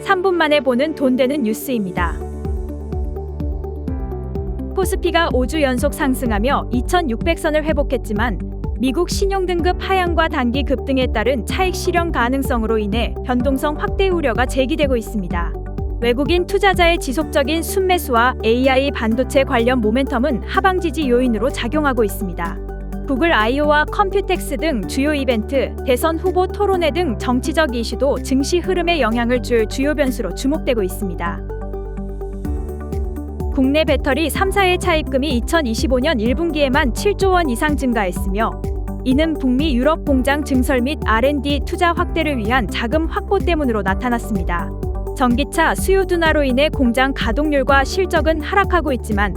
3분 만에 보는 돈 되는 뉴스입니다. 코스피가 5주 연속 상승하며 2600선을 회복했지만 미국 신용등급 하향과 단기 급등에 따른 차익 실현 가능성으로 인해 변동성 확대 우려가 제기되고 있습니다. 외국인 투자자의 지속적인 순매수와 AI 반도체 관련 모멘텀은 하방 지지 요인으로 작용하고 있습니다. 구글 I/O와 컴퓨텍스 등 주요 이벤트, 대선 후보 토론회 등 정치적 이슈도 증시 흐름에 영향을 줄 주요 변수로 주목되고 있습니다. 국내 배터리 3사의 차입금이 2025년 1분기에만 7조 원 이상 증가했으며 이는 북미 유럽 공장 증설 및 R&D 투자 확대를 위한 자금 확보 때문으로 나타났습니다. 전기차 수요 둔화로 인해 공장 가동률과 실적은 하락하고 있지만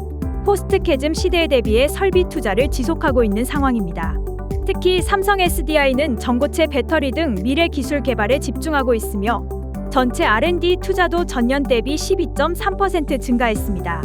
포스트 캐즘 시대에 대비해 설비 투자를 지속하고 있는 상황입니다. 특히 삼성 SDI는 전고체 배터리 등 미래 기술 개발에 집중하고 있으며 전체 R&D 투자도 전년 대비 12.3% 증가했습니다.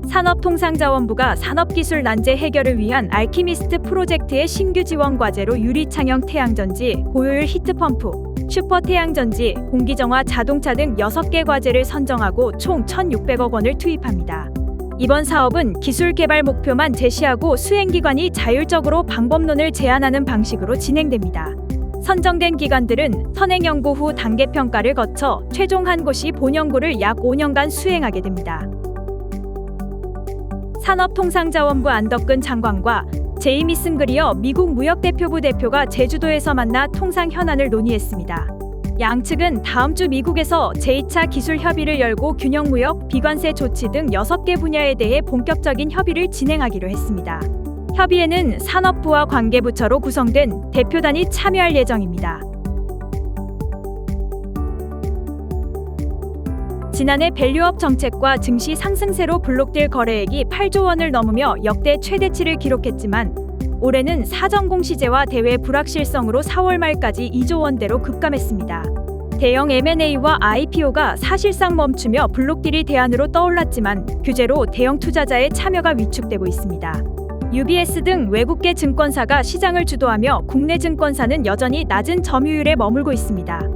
산업통상자원부가 산업기술 난제 해결을 위한 알키미스트 프로젝트의 신규 지원 과제로 유리창형 태양전지, 고효율 히트펌프, 슈퍼 태양전지, 공기정화 자동차 등 6개 과제를 선정하고 총 1,600억 원을 투입합니다. 이번 사업은 기술 개발 목표만 제시하고 수행기관이 자율적으로 방법론을 제안하는 방식으로 진행됩니다. 선정된 기관들은 선행연구 후 단계평가를 거쳐 최종 한 곳이 본연구를 약 5년간 수행하게 됩니다. 산업통상자원부 안덕근 장관과 제이미슨 그리어 미국 무역대표부 대표가 제주도에서 만나 통상 현안을 논의했습니다. 양측은 다음 주 미국에서 제2차 기술 협의를 열고 균형무역, 비관세 조치 등 6개 분야에 대해 본격적인 협의를 진행하기로 했습니다. 협의에는 산업부와 관계부처로 구성된 대표단이 참여할 예정입니다. 지난해 밸류업 정책과 증시 상승세로 블록딜 거래액이 8조 원을 넘으며 역대 최대치를 기록했지만 올해는 사전 공시제와 대외 불확실성으로 4월 말까지 2조 원대로 급감했습니다. 대형 M&A와 IPO가 사실상 멈추며 블록딜이 대안으로 떠올랐지만 규제로 대형 투자자의 참여가 위축되고 있습니다. UBS 등 외국계 증권사가 시장을 주도하며 국내 증권사는 여전히 낮은 점유율에 머물고 있습니다.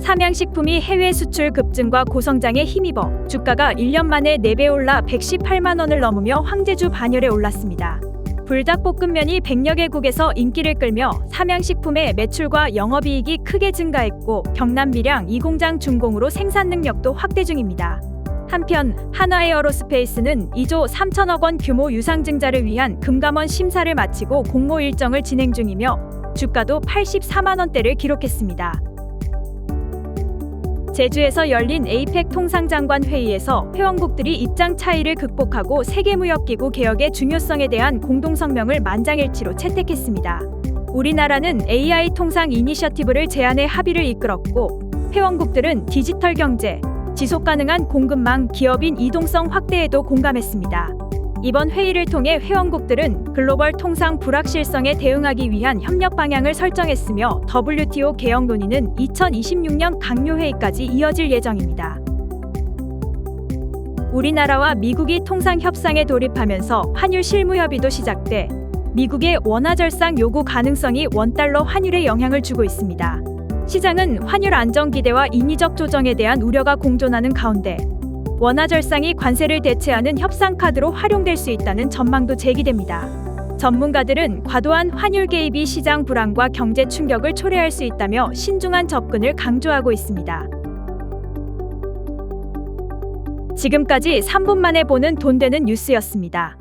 삼양식품이 해외 수출 급증과 고성장에 힘입어 주가가 1년 만에 4배 올라 118만 원을 넘으며 황제주 반열에 올랐습니다. 불닭볶음면이 100여 개국에서 인기를 끌며 삼양식품의 매출과 영업이익이 크게 증가했고 경남 밀양 2공장 준공으로 생산 능력도 확대 중입니다. 한편 한화에어로스페이스는 2조 3천억 원 규모 유상증자를 위한 금감원 심사를 마치고 공모 일정을 진행 중이며 주가도 84만 원대를 기록했습니다. 제주에서 열린 에이펙 통상장관 회의에서 회원국들이 입장 차이를 극복하고 세계무역기구 개혁의 중요성에 대한 공동성명을 만장일치로 채택했습니다. 우리나라는 AI 통상 이니셔티브를 제안해 합의를 이끌었고 회원국들은 디지털 경제, 지속가능한 공급망, 기업인 이동성 확대에도 공감했습니다. 이번 회의를 통해 회원국들은 글로벌 통상 불확실성에 대응하기 위한 협력 방향을 설정했으며 WTO 개혁 논의는 2026년 강요회의까지 이어질 예정입니다. 우리나라와 미국이 통상 협상에 돌입하면서 환율 실무 협의도 시작돼 미국의 원화 절상 요구 가능성이 원달러 환율에 영향을 주고 있습니다. 시장은 환율 안정 기대와 인위적 조정에 대한 우려가 공존하는 가운데 원화 절상이 관세를 대체하는 협상 카드로 활용될 수 있다는 전망도 제기됩니다. 전문가들은 과도한 환율 개입이 시장 불안과 경제 충격을 초래할 수 있다며 신중한 접근을 강조하고 있습니다. 지금까지 3분 만에 보는 돈 되는 뉴스였습니다.